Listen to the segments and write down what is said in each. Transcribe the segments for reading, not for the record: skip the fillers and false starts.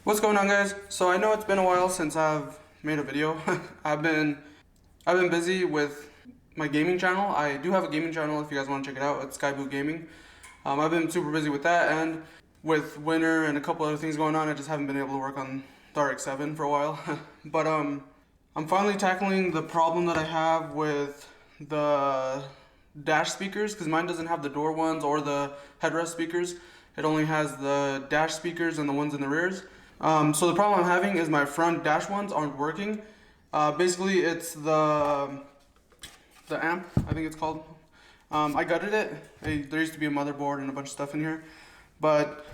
What's going on, guys? So I know it's been a while since I've made a video. I've been busy with my gaming channel. I do have a gaming channel if you guys want to check it out. It's Skyboot Gaming. I've been super busy with that, and with winter and a couple other things going on, I just haven't been able to work on the rx7 for a while. But I'm finally tackling the problem that I have with the dash speakers, because mine doesn't have the door ones or the headrest speakers. It only has the dash speakers and the ones in the rears. So the problem I'm having is my front dash ones aren't working. Basically, it's the amp, I think it's called. I gutted it. There used to be a motherboard and a bunch of stuff in here, but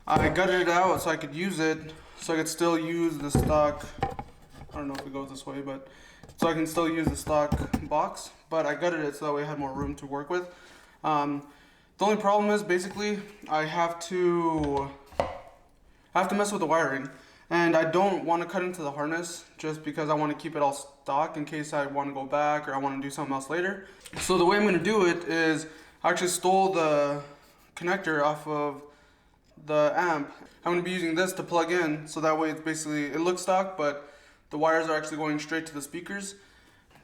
I gutted it out so I could use it, so I could still use the stock. I don't know if it goes this way, but so I can still use the stock box. But I gutted it so that way I had more room to work with. The only problem is basically I have to mess with the wiring, and I don't want to cut into the harness just because I want to keep it all stock in case I want to go back or I want to do something else later. So the way I'm going to do it is I actually stole the connector off of the amp. I'm going to be using this to plug in, so that way it's basically, it looks stock, but the wires are actually going straight to the speakers.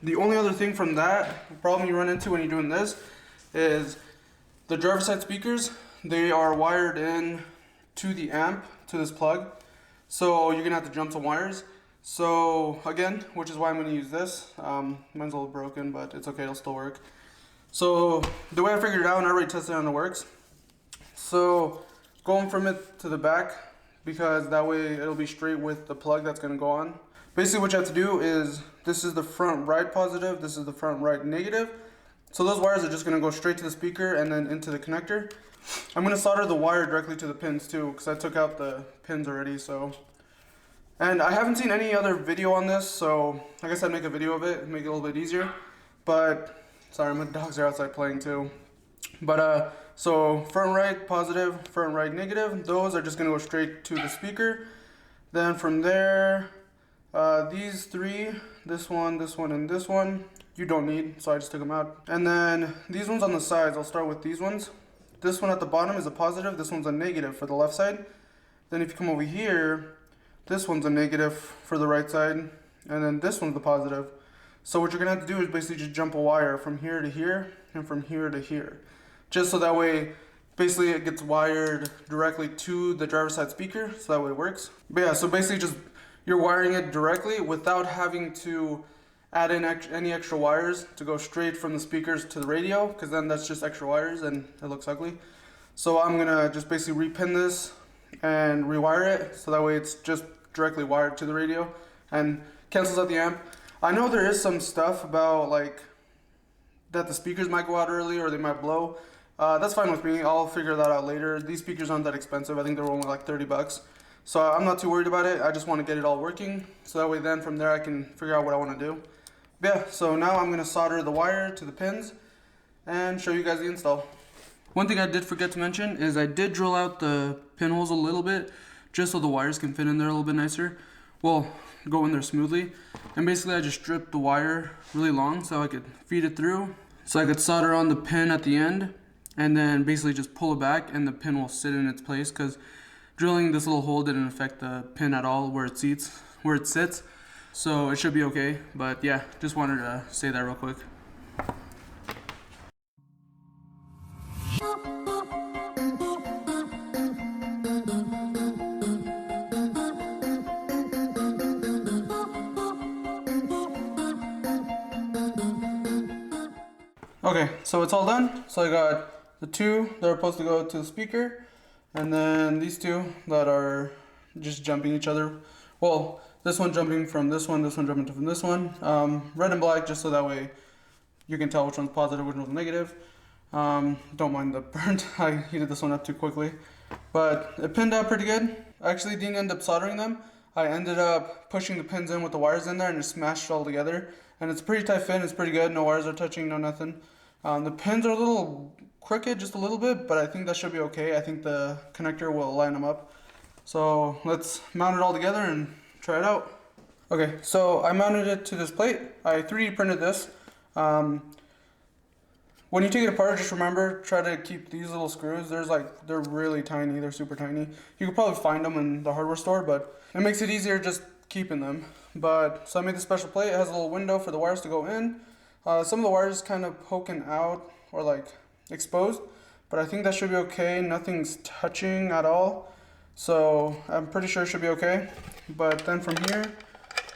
The only other thing from that problem you run into when you're doing this is the driver side speakers. They are wired in to the amp, to this plug, so you're gonna have to jump some wires. So again, which is why I'm gonna use this. Mine's a little broken, but it's okay, it'll still work. So the way I figured it out, and I already tested it on the works, so going from it to the back, because that way it'll be straight with the plug that's gonna go on. Basically what you have to do is, this is the front right positive, this is the front right negative. So those wires are just gonna go straight to the speaker and then into the connector. I'm going to solder the wire directly to the pins too, because I took out the pins already. So, and I haven't seen any other video on this, so I guess I'd make a video of it, make it a little bit easier. But sorry, my dogs are outside playing too. But so front right positive, front right negative, those are just going to go straight to the speaker. Then from there, these three, this one, and this one, you don't need, so I just took them out. And then these ones on the sides, I'll start with these ones. This one at the bottom is a positive, this one's a negative for the left side. Then if you come over here, this one's a negative for the right side, and then this one's the positive. So what you're gonna have to do is basically just jump a wire from here to here, and from here to here. Just so that way, basically it gets wired directly to the driver's side speaker, so that way it works. But yeah, so basically just, you're wiring it directly without having to add in any extra wires to go straight from the speakers to the radio, because then that's just extra wires and it looks ugly. So I'm gonna just basically repin this and rewire it so that way it's just directly wired to the radio and cancels out the amp. I know there is some stuff about like that the speakers might go out early or they might blow. That's fine with me, I'll figure that out later. These speakers aren't that expensive, I think they're only like 30 bucks. So I'm not too worried about it, I just want to get it all working so that way then from there I can figure out what I want to do. Yeah, so now I'm going to solder the wire to the pins and show you guys the install. One thing I did forget to mention is I did drill out the pinholes a little bit just so the wires can fit in there a little bit nicer. Well, go in there smoothly. And basically I just stripped the wire really long so I could feed it through. So I could solder on the pin at the end and then basically just pull it back and the pin will sit in its place, because drilling this little hole didn't affect the pin at all where it sits. So it should be okay, but yeah, just wanted to say that real quick. Okay, so it's all done. So I got the two that are supposed to go to the speaker, and then these two that are just jumping each other. Well, this one jumping from this one jumping from this one. Red and black, just so that way you can tell which one's positive, which one's negative. Don't mind the burnt, I heated this one up too quickly. But it pinned out pretty good. I actually didn't end up soldering them. I ended up pushing the pins in with the wires in there and just smashed it all together. And it's a pretty tight fit, it's pretty good, no wires are touching, no nothing. The pins are a little crooked, just a little bit, but I think that should be okay. I think the connector will line them up. So let's mount it all together and try it out. Okay, so I mounted it to this plate. I 3D printed this. When you take it apart, just remember, try to keep these little screws. They're really tiny. They're super tiny. You could probably find them in the hardware store, but it makes it easier just keeping them. So I made the special plate. It has a little window for the wires to go in. Some of the wires kind of poking out or like exposed, but I think that should be okay. Nothing's touching at all. So I'm pretty sure it should be okay. But then from here,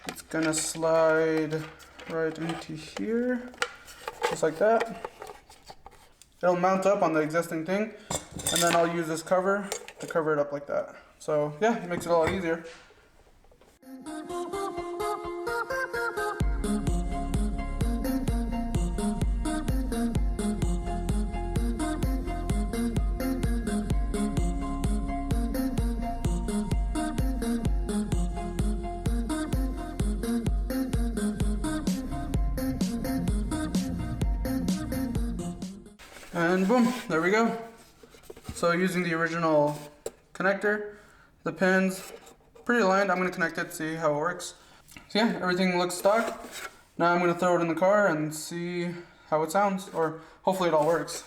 it's gonna slide right into here, just like that. It'll mount up on the existing thing, and then I'll use this cover to cover it up like that. So yeah, it makes it a lot easier. And boom, there we go. So using the original connector, the pins, pretty aligned. I'm gonna connect it, see how it works. So yeah, everything looks stock. Now I'm gonna throw it in the car and see how it sounds, or hopefully it all works.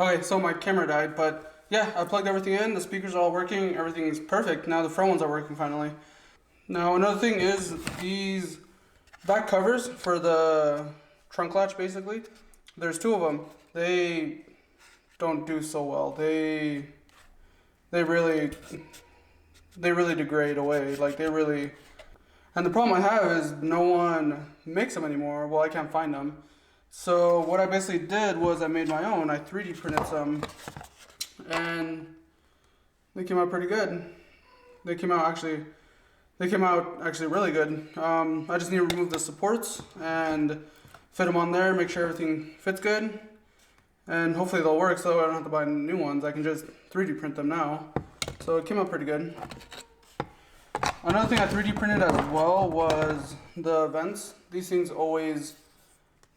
Okay, so my camera died, but yeah, I plugged everything in, the speakers are all working, everything's perfect. Now the front ones are working finally. Now another thing is these back covers for the trunk latch basically, there's two of them. They don't do so well. They really degrade away, and the problem I have is no one makes them anymore. Well, I can't find them. So what I basically did was I made my own. I 3D printed some, and they came out pretty good. They came out actually really good. I just need to remove the supports and fit them on there, make sure everything fits good, and hopefully they'll work so I don't have to buy new ones. I can just 3D print them now. So it came out pretty good. Another thing I 3D printed as well was the vents. These things always,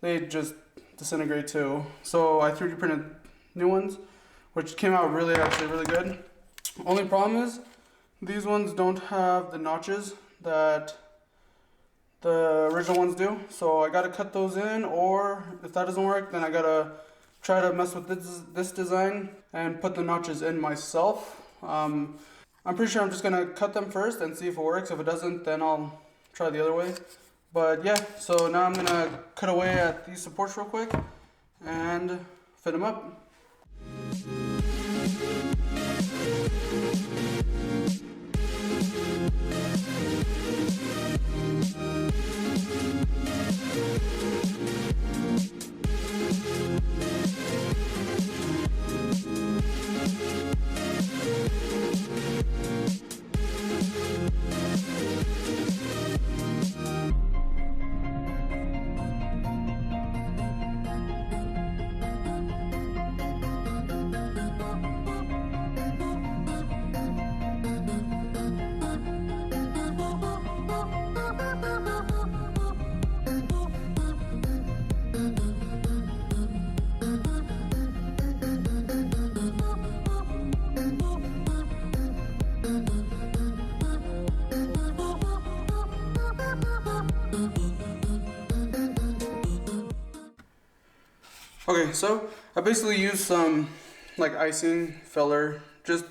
they just disintegrate too. So I 3D printed new ones, which came out actually really good. Only problem is these ones don't have the notches that the original ones do. So I gotta cut those in, or if that doesn't work, then I gotta try to mess with this design and put the notches in myself. I'm pretty sure I'm just gonna cut them first and see if it works. If it doesn't, then I'll try the other way. But yeah, so now I'm gonna cut away at these supports real quick and fit them up. Okay, so I basically used some like icing filler, just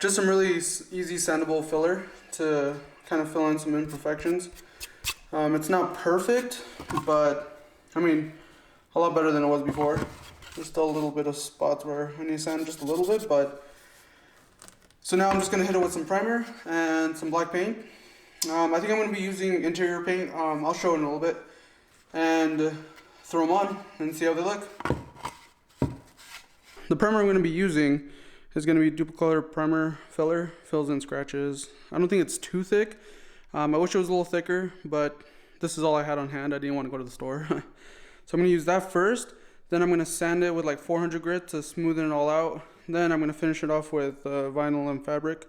some really easy sandable filler to kind of fill in some imperfections. It's not perfect, but I mean a lot better than it was before. There's still a little bit of spots where I need to sand just a little bit, but so now I'm just gonna hit it with some primer and some black paint. I think I'm gonna be using interior paint. I'll show it in a little bit, and throw them on and see how they look. The primer I'm going to be using is going to be Duplicolor Primer Filler. Fills in scratches. I don't think it's too thick. I wish it was a little thicker, but this is all I had on hand. I didn't want to go to the store. So I'm gonna use that first, then I'm gonna sand it with like 400 grit to smoothen it all out. Then I'm gonna finish it off with vinyl and fabric.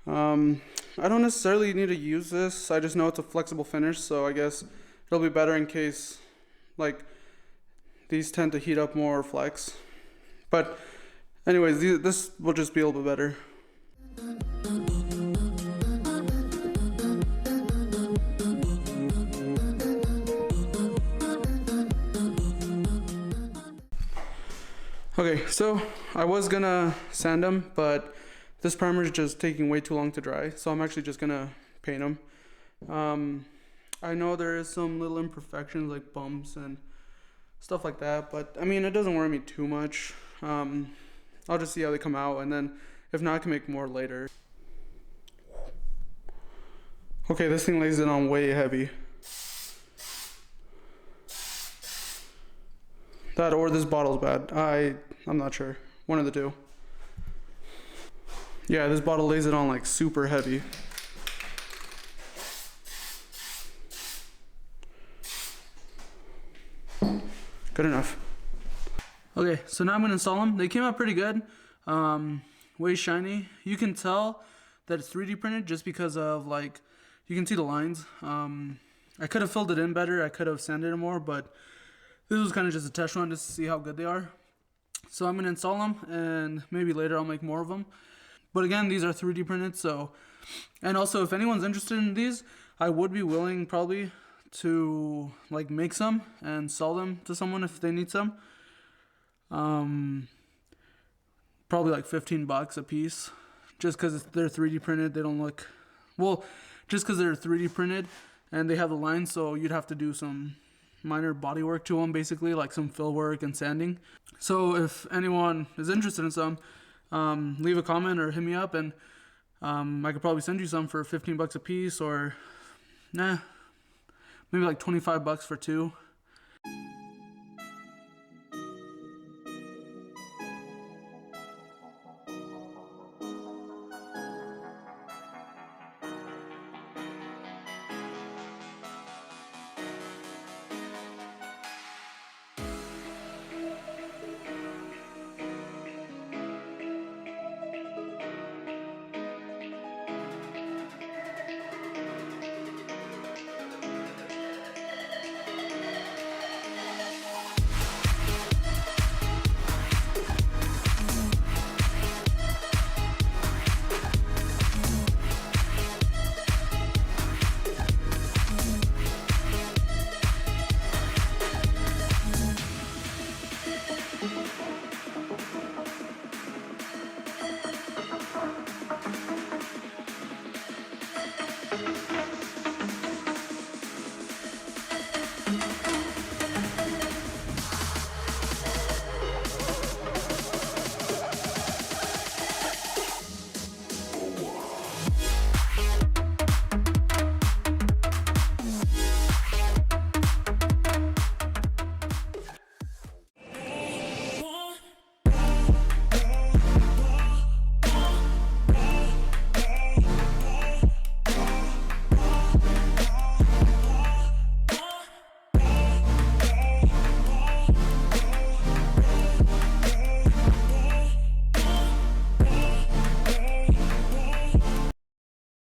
I don't necessarily need to use this, I just know it's a flexible finish, so I guess it'll be better in case like these tend to heat up more or flex. But anyways, this will just be a little bit better. Okay, so I was gonna sand them, but this primer is just taking way too long to dry, so I'm actually just gonna paint them. I know there is some little imperfections like bumps and stuff like that, but I mean, it doesn't worry me too much. I'll just see how they come out, and then if not, I can make more later. Okay, this thing lays it on way heavy. That or this bottle's bad. I'm not sure. One of the two. Yeah, this bottle lays it on like super heavy. Good enough. Okay, so now I'm gonna install them. They came out pretty good. Way shiny. You can tell that it's 3D printed just because of like, you can see the lines. I could have filled it in better. I could have sanded it more, but this was kind of just a test run just to see how good they are. So I'm gonna install them, and maybe later I'll make more of them. But again, these are 3D printed, so, and also if anyone's interested in these, I would be willing probably to like make some and sell them to someone if they need some. Probably like $15 a piece, just because they're 3D printed. They don't look, well, just because they're 3D printed and they have the lines, so you'd have to do some minor body work to them, basically like some fill work and sanding. So if anyone is interested in some, leave a comment or hit me up, and I could probably send you some for $15 a piece, or maybe like $25 for two.